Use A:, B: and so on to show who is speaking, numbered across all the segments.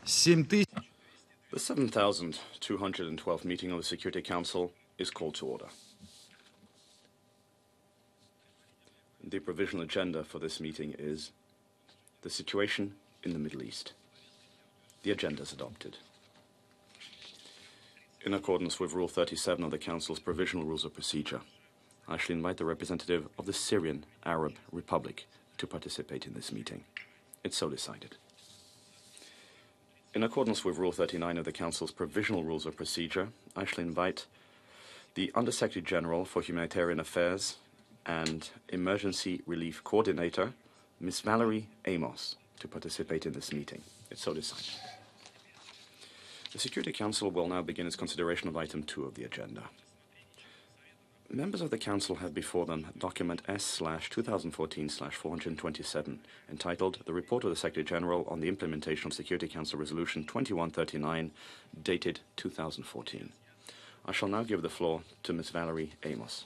A: 7000.
B: The 7,212th meeting of the Security Council is called to order. The provisional agenda for this meeting is the situation in the Middle East. The agenda is adopted. In accordance with Rule 37 of the Council's Provisional Rules of Procedure, I shall invite the representative of the Syrian Arab Republic to participate in this meeting. It's so decided. In accordance with Rule 39 of the Council's Provisional Rules of Procedure, I shall invite the Under-Secretary General for Humanitarian Affairs and Emergency Relief Coordinator, Ms. Valerie Amos, to participate in this meeting. It's so decided. The Security Council will now begin its consideration of item 2 of the agenda. Members of the Council have before them document S/2014/427, entitled The Report of the Secretary General on the Implementation of Security Council Resolution 2139, dated 2014. I shall now give the floor to Ms. Valerie Amos.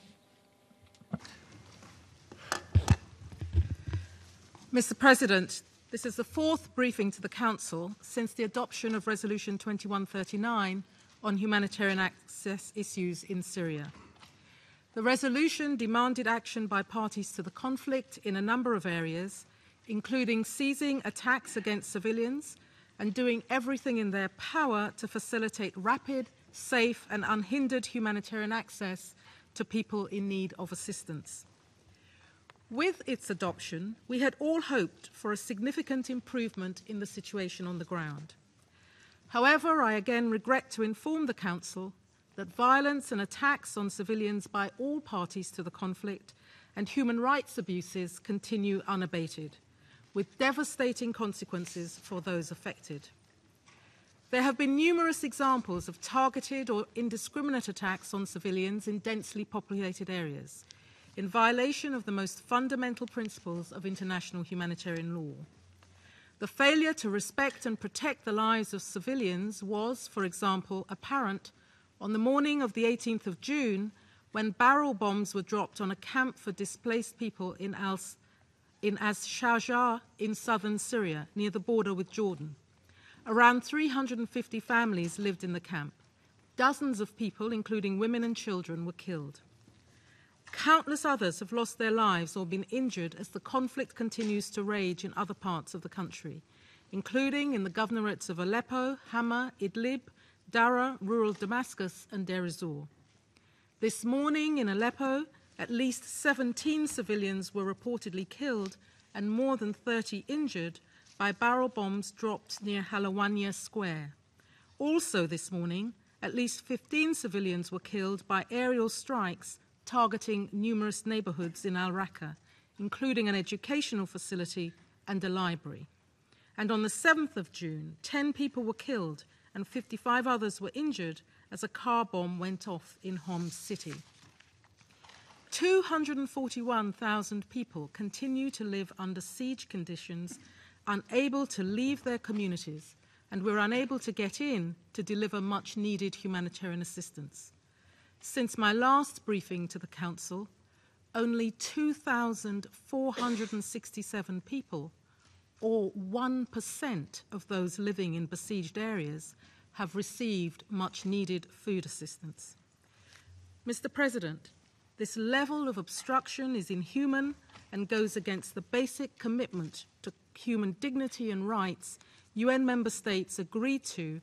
C: Mr. President, this is the fourth briefing to the Council since the adoption of Resolution 2139 on humanitarian access issues in Syria. The resolution demanded action by parties to the conflict in a number of areas, including ceasing attacks against civilians and doing everything in their power to facilitate rapid, safe and unhindered humanitarian access to people in need of assistance. With its adoption, we had all hoped for a significant improvement in the situation on the ground. However, I again regret to inform the Council that violence and attacks on civilians by all parties to the conflict and human rights abuses continue unabated, with devastating consequences for those affected. There have been numerous examples of targeted or indiscriminate attacks on civilians in densely populated areas, in violation of the most fundamental principles of international humanitarian law. The failure to respect and protect the lives of civilians was, for example, apparent on the morning of the 18th of June, when barrel bombs were dropped on a camp for displaced people in Az-Shajar in southern Syria, near the border with Jordan. Around 350 families lived in the camp. Dozens of people, including women and children, were killed. Countless others have lost their lives or been injured as the conflict continues to rage in other parts of the country, including in the governorates of Aleppo, Hama, Idlib, Dara, rural Damascus, and Deir ez-Zor. This morning in Aleppo, at least 17 civilians were reportedly killed and more than 30 injured by barrel bombs dropped near Halawania Square. Also this morning, at least 15 civilians were killed by aerial strikes targeting numerous neighborhoods in Al-Raqqa, including an educational facility and a library. And on the 7th of June, 10 people were killed and 55 others were injured as a car bomb went off in Homs city. 241,000 people continue to live under siege conditions, unable to leave their communities, and were unable to get in to deliver much-needed humanitarian assistance. Since my last briefing to the Council, only 2,467 people, or 1% of those living in besieged areas, have received much-needed food assistance. Mr. President, this level of obstruction is inhuman and goes against the basic commitment to human dignity and rights UN member states agreed to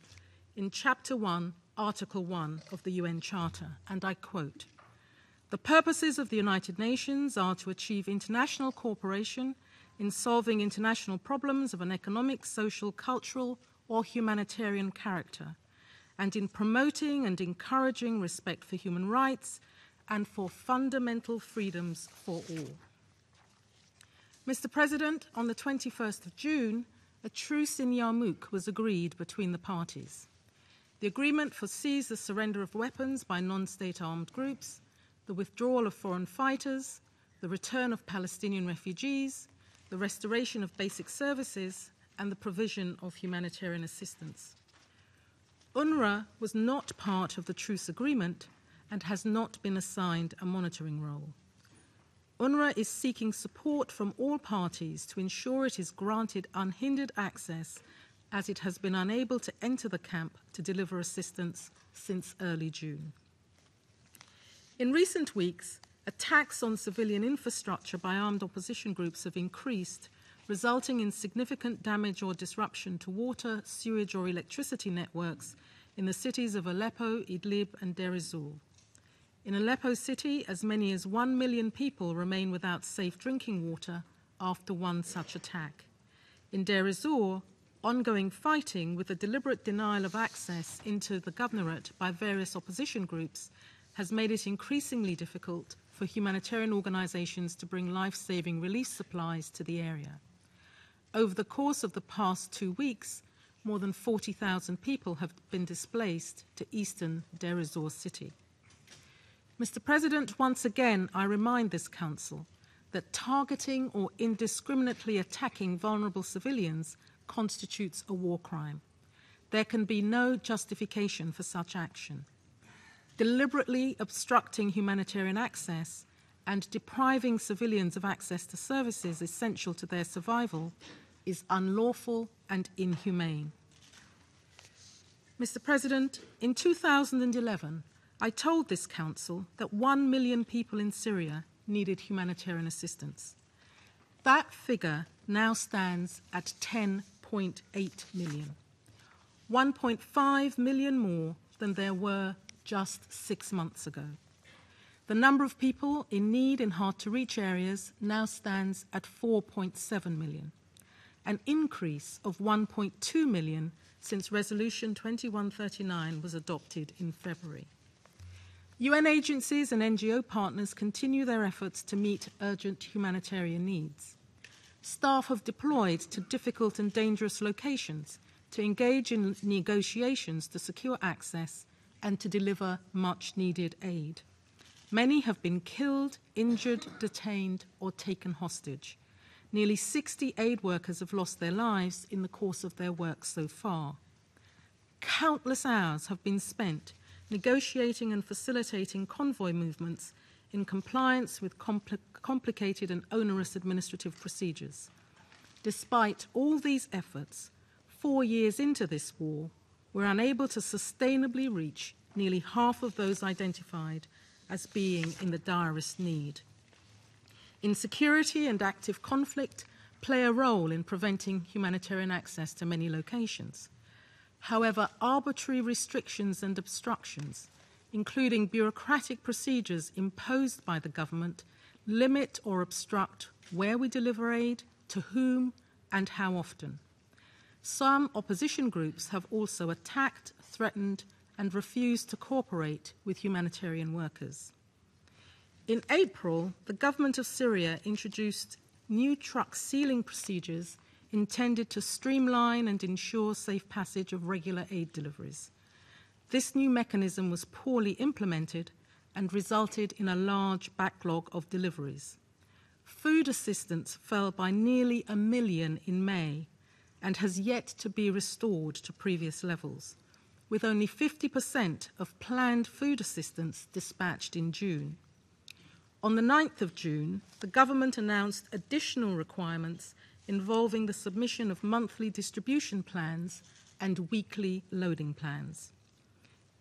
C: in Chapter 1, Article 1 of the UN Charter, and I quote, "The purposes of the United Nations are to achieve international cooperation in solving international problems of an economic, social, cultural, or humanitarian character, and in promoting and encouraging respect for human rights and for fundamental freedoms for all." Mr. President, on the 21st of June, a truce in Yarmouk was agreed between the parties. The agreement foresees the surrender of weapons by non-state armed groups, the withdrawal of foreign fighters, the return of Palestinian refugees, the restoration of basic services, and the provision of humanitarian assistance. UNRWA was not part of the truce agreement and has not been assigned a monitoring role. UNRWA is seeking support from all parties to ensure it is granted unhindered access as it has been unable to enter the camp to deliver assistance since early June. In recent weeks, attacks on civilian infrastructure by armed opposition groups have increased, resulting in significant damage or disruption to water, sewage or electricity networks in the cities of Aleppo, Idlib and Deir ez-Zor. In Aleppo city, as many as 1 million people remain without safe drinking water after one such attack. In Deir ez-Zor, ongoing fighting with the deliberate denial of access into the governorate by various opposition groups has made it increasingly difficult for humanitarian organizations to bring life-saving relief supplies to the area. Over the course of the past 2 weeks, more than 40,000 people have been displaced to eastern Deir ez-Zor city. Mr. President, once again, I remind this Council that targeting or indiscriminately attacking vulnerable civilians constitutes a war crime. There can be no justification for such action. Deliberately obstructing humanitarian access and depriving civilians of access to services essential to their survival is unlawful and inhumane. Mr. President, in 2011, I told this Council that 1 million people in Syria needed humanitarian assistance. That figure now stands at 10.8 million, 1.5 million more than there were just 6 months ago. The number of people in need in hard-to-reach areas now stands at 4.7 million, an increase of 1.2 million since Resolution 2139 was adopted in February. UN agencies and NGO partners continue their efforts to meet urgent humanitarian needs. Staff have deployed to difficult and dangerous locations to engage in negotiations to secure access and to deliver much-needed aid. Many have been killed, injured, detained, or taken hostage. Nearly 60 aid workers have lost their lives in the course of their work so far. Countless hours have been spent negotiating and facilitating convoy movements in compliance with complicated and onerous administrative procedures. Despite all these efforts, 4 years into this war, we're unable to sustainably reach nearly half of those identified as being in the direst need. Insecurity and active conflict play a role in preventing humanitarian access to many locations. However, arbitrary restrictions and obstructions, including bureaucratic procedures imposed by the government, limit or obstruct where we deliver aid, to whom, and how often. Some opposition groups have also attacked, threatened, and refused to cooperate with humanitarian workers. In April, the government of Syria introduced new truck sealing procedures intended to streamline and ensure safe passage of regular aid deliveries. This new mechanism was poorly implemented and resulted in a large backlog of deliveries. Food assistance fell by nearly 1 million in May and has yet to be restored to previous levels, with only 50% of planned food assistance dispatched in June. On the 9th of June, the government announced additional requirements involving the submission of monthly distribution plans and weekly loading plans.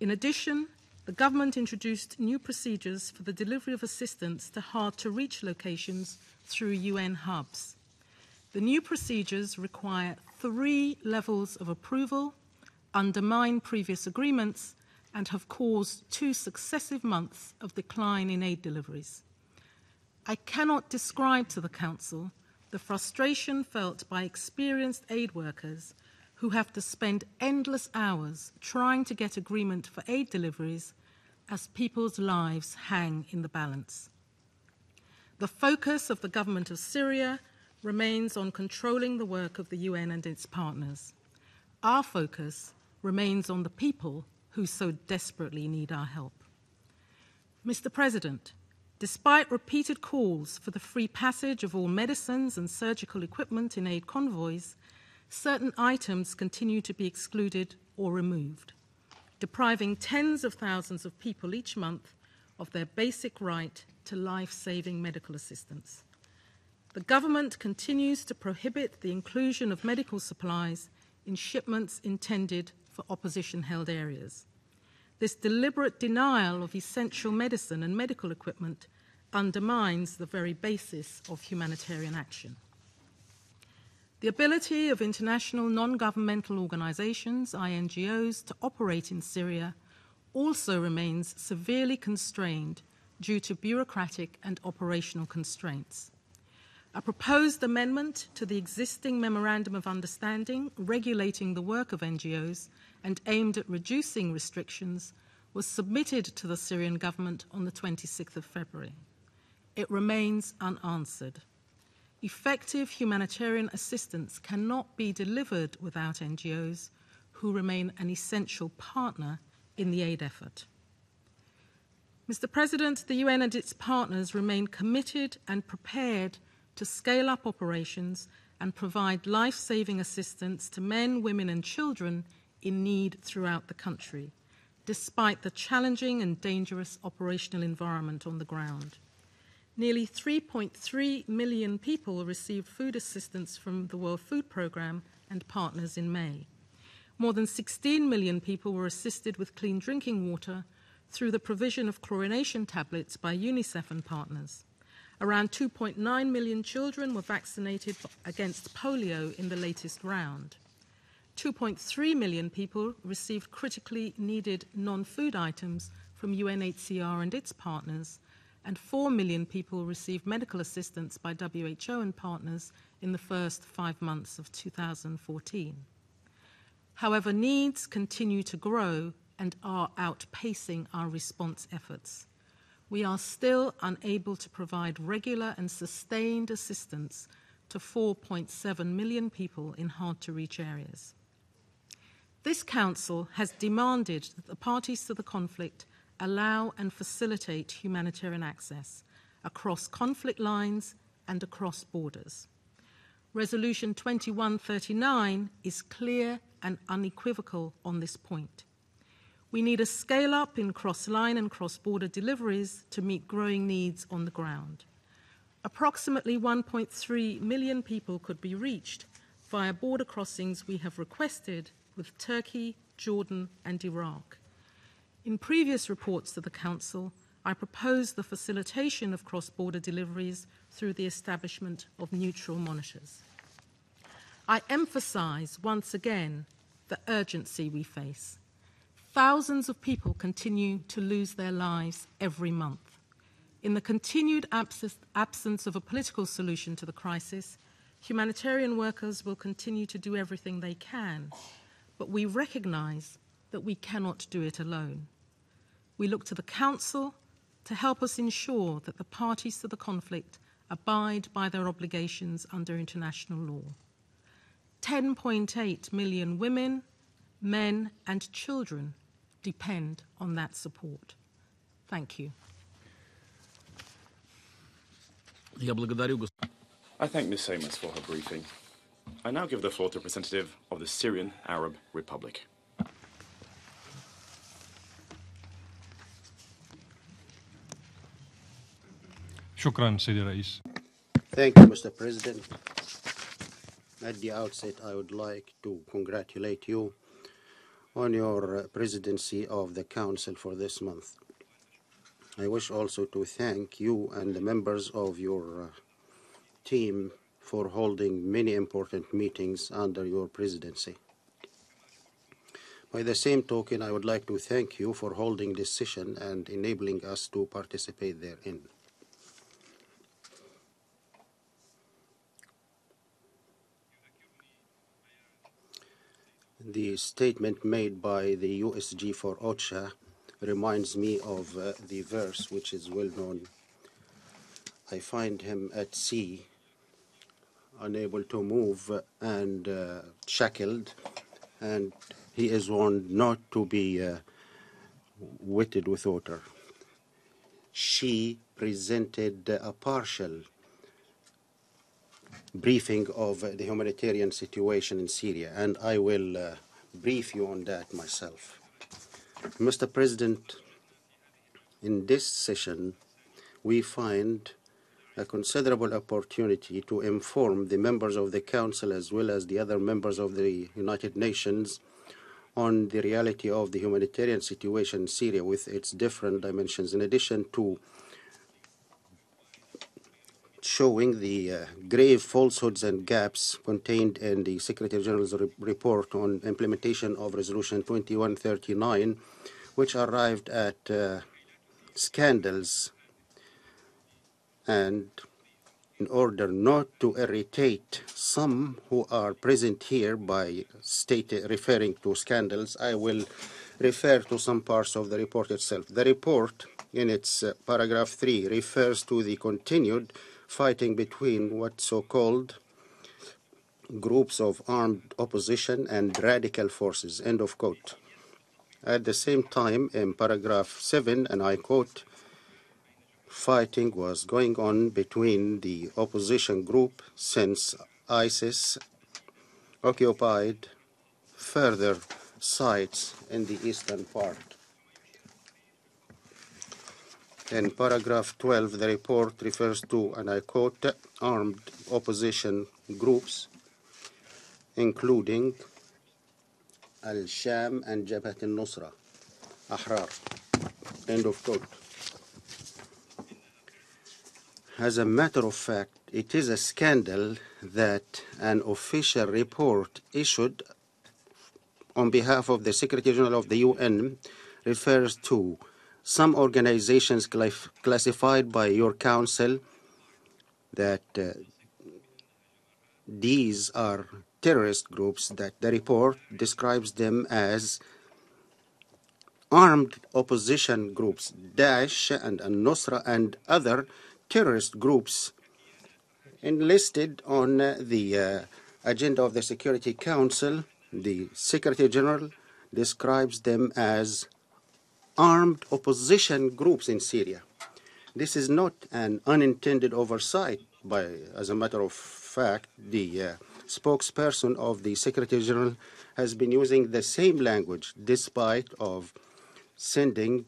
C: In addition, the government introduced new procedures for the delivery of assistance to hard-to-reach locations through UN hubs. The new procedures require 3 levels of approval, undermine previous agreements, and have caused 2 successive months of decline in aid deliveries. I cannot describe to the Council the frustration felt by experienced aid workers who have to spend endless hours trying to get agreement for aid deliveries as people's lives hang in the balance. The focus of the government of Syria remains on controlling the work of the UN and its partners. Our focus remains on the people who so desperately need our help. Mr. President, despite repeated calls for the free passage of all medicines and surgical equipment in aid convoys, certain items continue to be excluded or removed, depriving tens of thousands of people each month of their basic right to life-saving medical assistance. The government continues to prohibit the inclusion of medical supplies in shipments intended for opposition-held areas. This deliberate denial of essential medicine and medical equipment undermines the very basis of humanitarian action. The ability of international non-governmental organizations, INGOs, to operate in Syria also remains severely constrained due to bureaucratic and operational constraints. A proposed amendment to the existing Memorandum of Understanding regulating the work of NGOs and aimed at reducing restrictions was submitted to the Syrian government on the 26th of February. It remains unanswered. Effective humanitarian assistance cannot be delivered without NGOs, who remain an essential partner in the aid effort. Mr. President, the UN and its partners remain committed and prepared to scale up operations and provide life-saving assistance to men, women and children in need throughout the country, despite the challenging and dangerous operational environment on the ground. Nearly 3.3 million people received food assistance from the World Food Programme and partners in May. More than 16 million people were assisted with clean drinking water through the provision of chlorination tablets by UNICEF and partners. Around 2.9 million children were vaccinated against polio in the latest round. 2.3 million people received critically needed non-food items from UNHCR and its partners, and 4 million people received medical assistance by WHO and partners in the first 5 months of 2014. However, needs continue to grow and are outpacing our response efforts. We are still unable to provide regular and sustained assistance to 4.7 million people in hard-to-reach areas. This Council has demanded that the parties to the conflict allow and facilitate humanitarian access across conflict lines and across borders. Resolution 2139 is clear and unequivocal on this point. We need a scale-up in cross-line and cross-border deliveries to meet growing needs on the ground. Approximately 1.3 million people could be reached via border crossings we have requested with Turkey, Jordan and Iraq. In previous reports to the Council, I proposed the facilitation of cross-border deliveries through the establishment of neutral monitors. I emphasise once again the urgency we face. Thousands of people continue to lose their lives every month. In the continued absence of a political solution to the crisis, humanitarian workers will continue to do everything they can, but we recognise that we cannot do it alone. We look to the Council to help us ensure that the parties to the conflict abide by their obligations under international law. 10.8 million women, men and children depend on that support. Thank you.
B: I thank Ms. Amos for her briefing. I now give the floor to a representative of the Syrian Arab Republic.
A: شكرا سيدي الرئيس.
D: Thank you, Mr. President. At the outset, I would like to congratulate you on your presidency of the Council for this month. I wish also to thank you and the members of your team for holding many important meetings under your presidency. By the same token, I would like to thank you for holding this session and enabling us to participate therein. The statement made by the USG for OCHA reminds me of the verse which is well known. I find him at sea, unable to move and shackled, and he is warned not to be wetted with water. She presented a partial briefing of the humanitarian situation in Syria, and I will brief you on that myself. Mr. President, in this session, we find a considerable opportunity to inform the members of the Council as well as the other members of the United Nations on the reality of the humanitarian situation in Syria with its different dimensions, in addition to showing the grave falsehoods and gaps contained in the Secretary General's report on implementation of Resolution 2139, which arrived at scandals. And in order not to irritate some who are present here by referring to scandals, I will refer to some parts of the report itself. The report, in its paragraph 3, refers to the continued fighting between what so-called groups of armed opposition and radical forces, end of quote. At the same time, in paragraph 7, and I quote, fighting was going on between the opposition group since ISIS occupied further sites in the eastern part. In paragraph 12, the report refers to, and I quote, armed opposition groups, including Al-Sham and Jabhat al-Nusra, Ahrar, end of quote. As a matter of fact, it is a scandal that an official report issued on behalf of the Secretary General of the UN refers to some organizations classified by your council that these are terrorist groups, that the report describes them as armed opposition groups, Daesh and Al-Nusra and other terrorist groups enlisted on the agenda of the Security Council. The Secretary General describes them as armed opposition groups in Syria. This is not an unintended oversight. As a matter of fact, the spokesperson of the Secretary General has been using the same language despite of sending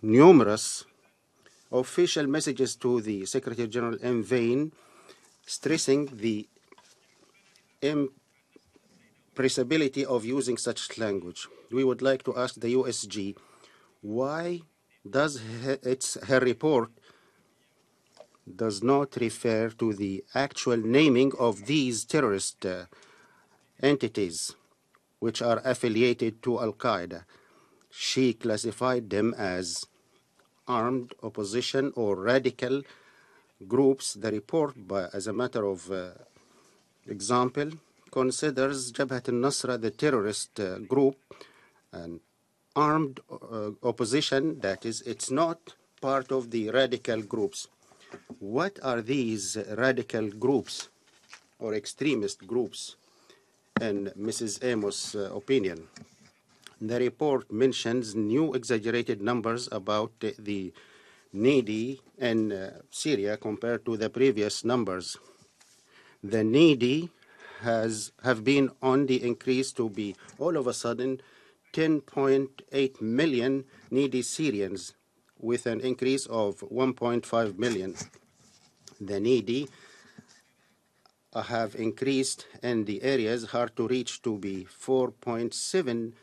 D: numerous official messages to the Secretary General in vain, stressing the impossibility of using such language. We would like to ask the USG, why does her report does not refer to the actual naming of these terrorist entities which are affiliated to Al-Qaeda? She classified them as armed opposition or radical groups. The report, as a matter of example, considers Jabhat al-Nusra the terrorist group, an armed opposition, that is, it's not part of the radical groups. What are these radical groups or extremist groups in Mrs. Amos' opinion? The report mentions new exaggerated numbers about the needy in Syria compared to the previous numbers. The needy have been on the increase to be all of a sudden 10.8 million needy Syrians, with an increase of 1.5 million. The needy have increased in the areas hard to reach to be 4.7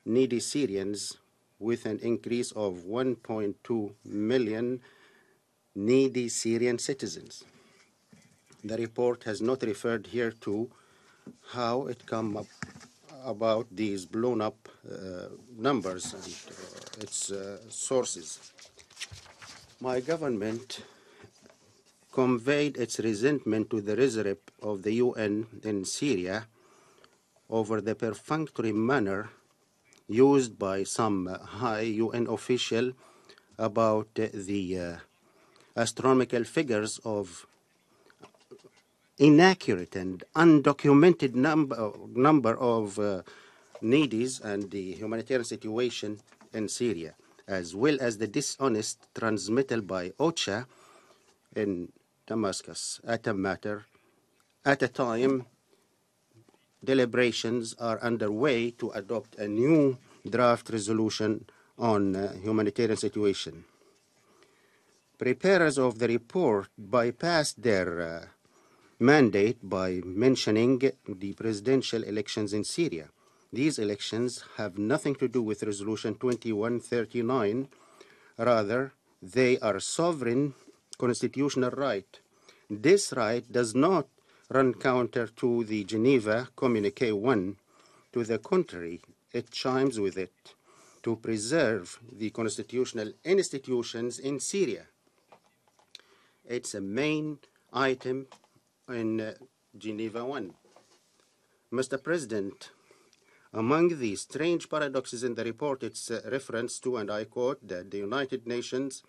D: needy Syrians, with an increase of 1.2 million needy Syrian citizens. The report has not referred here to how it come up about these blown up numbers and its sources. My government conveyed its resentment to the reserve of the UN in Syria over the perfunctory manner used by some high UN official about the astronomical figures of inaccurate and undocumented number of needies and the humanitarian situation in Syria, as well as the dishonest transmittal by OCHA in Damascus at a time deliberations are underway to adopt a new draft resolution on humanitarian situation. Preparers of the report bypassed their mandate by mentioning the presidential elections in Syria. These elections have nothing to do with Resolution 2139. Rather, they are sovereign constitutional right. This right does not run counter to the Geneva Communique 1. To the contrary, it chimes with it to preserve the constitutional institutions in Syria. It's a main item in Geneva 1. Mr. President, among the strange paradoxes in the report, it's a reference to, and I quote, that the United Nations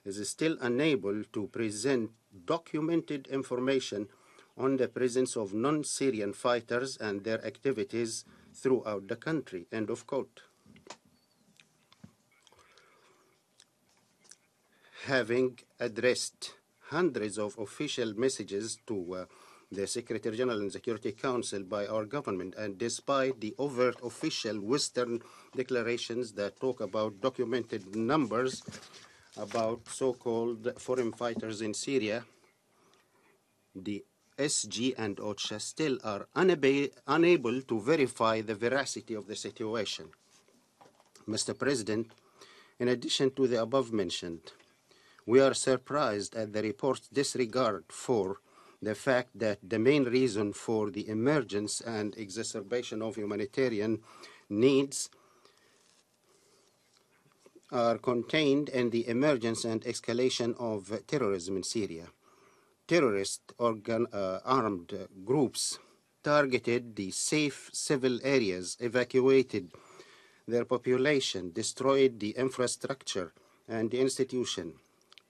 D: is still unable to present documented information on the presence of non-Syrian fighters and their activities throughout the country, end of quote. Having addressed hundreds of official messages to the Secretary General and Security Council by our government, and despite the overt official Western declarations that talk about documented numbers about so-called foreign fighters in Syria, the SG and OCHA still are unable to verify the veracity of the situation. Mr. President, in addition to the above mentioned, we are surprised at the report's disregard for the fact that the main reason for the emergence and exacerbation of humanitarian needs are contained in the emergence and escalation of terrorism in Syria. Terrorist armed groups targeted the safe civil areas, evacuated their population, destroyed the infrastructure and the institution.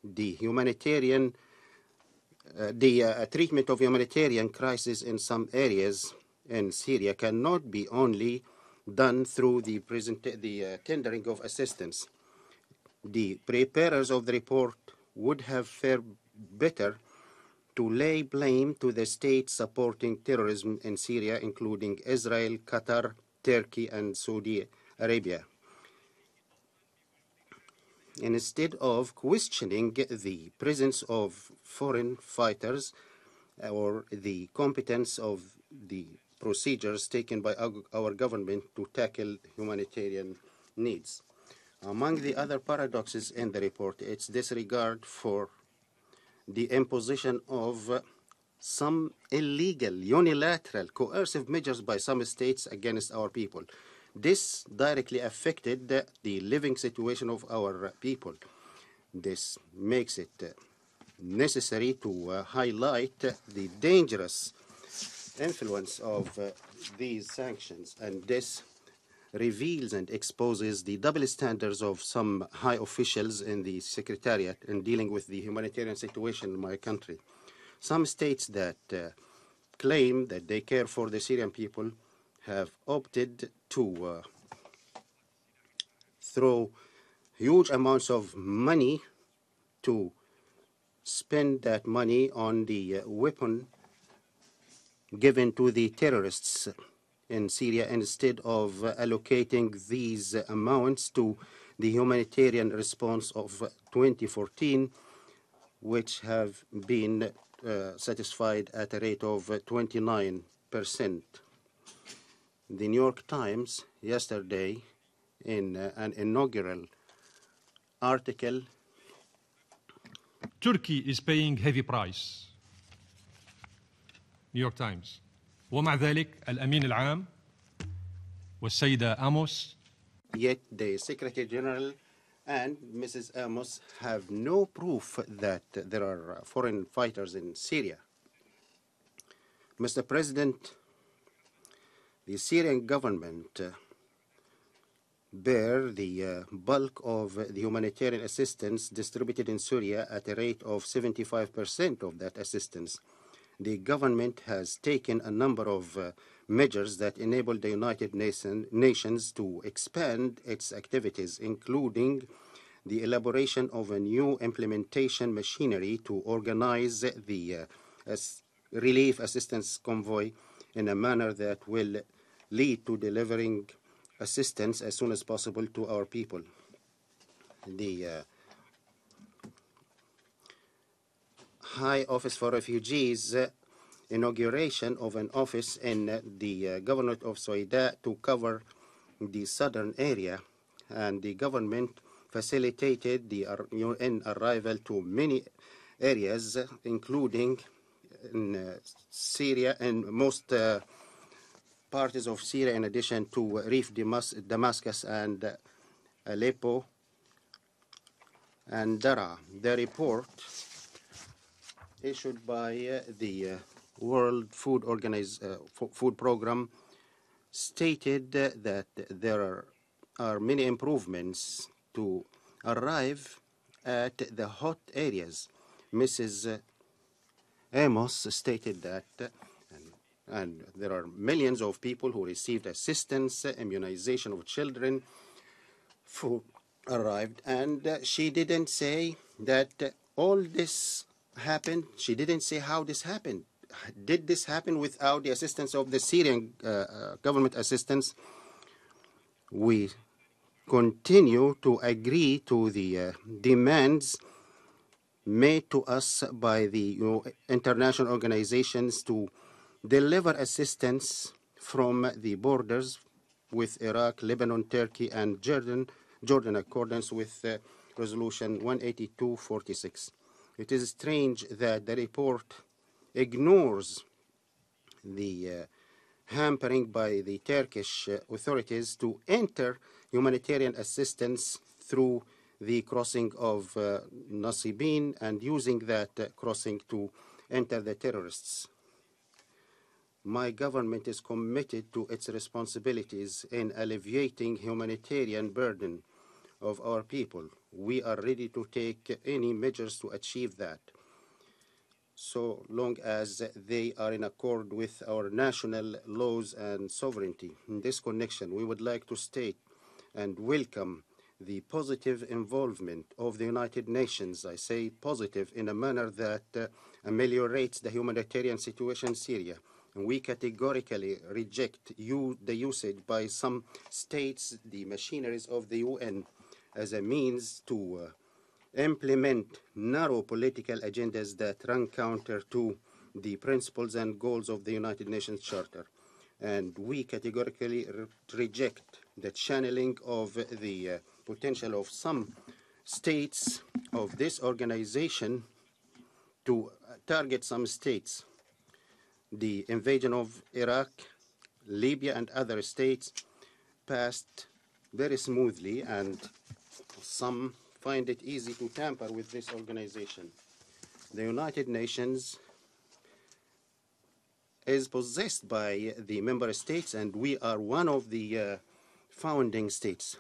D: The humanitarian treatment of humanitarian crisis in some areas in Syria cannot be only done through the tendering of assistance. The preparers of the report would have fared better to lay blame to the states supporting terrorism in Syria, including Israel, Qatar, Turkey, and Saudi Arabia, instead of questioning the presence of foreign fighters or the competence of the procedures taken by our government to tackle humanitarian needs. Among the other paradoxes in the report, it's disregard for the imposition of some illegal, unilateral, coercive measures by some states against our people. This directly affected the living situation of our people. This makes it necessary to highlight the dangerous influence of these sanctions, and this reveals and exposes the double standards of some high officials in the Secretariat in dealing with the humanitarian situation in my country. Some states that claim that they care for the Syrian people have opted to throw huge amounts of money to spend that money on the weapon given to the terrorists in Syria instead of allocating these amounts to the humanitarian response of 2014, which have been satisfied at a rate of 29%. The New York Times yesterday, in an inaugural article,
A: Turkey is paying heavy price. New York Times. ومع ذلك الأمين العام والسيدة آموس.
D: Yet the Secretary General and Mrs. Amos have no proof that there are foreign fighters in Syria. Mr. President, the Syrian government bear the bulk of the humanitarian assistance distributed in Syria at a rate of 75% of that assistance. The government has taken a number of measures that enable the United Nations to expand its activities, including the elaboration of a new implementation machinery to organize the relief assistance convoy in a manner that will lead to delivering assistance as soon as possible to our people. The High Office for Refugees inauguration of an office in the governorate of Soida to cover the southern area, and the government facilitated the UN arrival to many areas, including in Syria and most parts of Syria, in addition to Reef Damascus and Aleppo and Dara. The report issued by the World Food Program stated that there are many improvements to arrive at the hot areas. Mrs. Amos stated that, and there are millions of people who received assistance, immunization of children, food arrived, and she didn't say that all this happened. She didn't say how this happened. Did this happen without the assistance of the Syrian government assistance? We continue to agree to the demands made to us by the international organizations to deliver assistance from the borders with Iraq, Lebanon, Turkey, and Jordan in accordance with Resolution 18246. It is strange that the report ignores the hampering by the Turkish authorities to enter humanitarian assistance through the crossing of Nasibin and using that crossing to enter the terrorists. My government is committed to its responsibilities in alleviating humanitarian burden of our people. We are ready to take any measures to achieve that, so long as they are in accord with our national laws and sovereignty. In this connection, we would like to state and welcome the positive involvement of the United Nations. I say positive in a manner that ameliorates the humanitarian situation in Syria. And we categorically reject the usage by some states, the machineries of the UN, as a means to implement narrow political agendas that run counter to the principles and goals of the United Nations Charter. And we categorically reject the channeling of the potential of some states of this organization to target some states. The invasion of Iraq, Libya, and other states passed very smoothly, and some find it easy to tamper with this organization. The United Nations is possessed by the member states, and we are one of the founding states.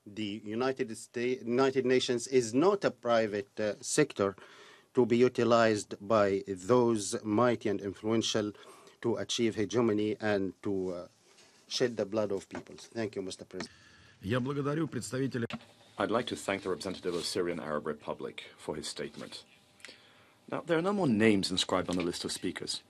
D: The United Nations is not a private sector to be utilized by those mighty and influential to achieve hegemony and to shed the blood of people. Thank you, Mr. President.
B: I'd like to thank the representative of Syrian Arab Republic for his statement. Now, there are no more names inscribed on the list of speakers,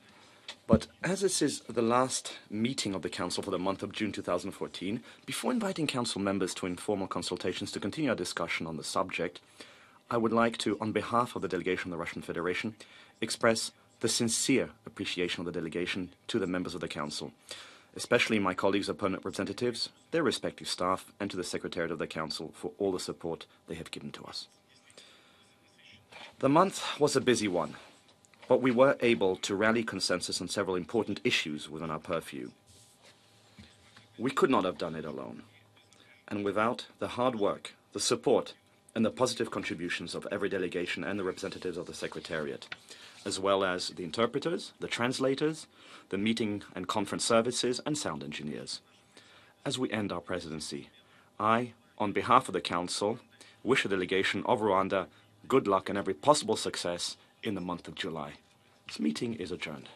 B: but as this is the last meeting of the Council for the month of June 2014, before inviting Council members to informal consultations to continue our discussion on the subject, I would like to, on behalf of the delegation of the Russian Federation, express the sincere appreciation of the delegation to the members of the Council, especially my colleagues of permanent representatives, their respective staff, and to the Secretariat of the Council for all the support they have given to us. The month was a busy one, but we were able to rally consensus on several important issues within our purview. We could not have done it alone, and without the hard work, the support, and the positive contributions of every delegation and the representatives of the Secretariat, as well as the interpreters, the translators, the meeting and conference services, and sound engineers. As we end our presidency, I, on behalf of the Council, wish the delegation of Rwanda good luck and every possible success in the month of July. This meeting is adjourned.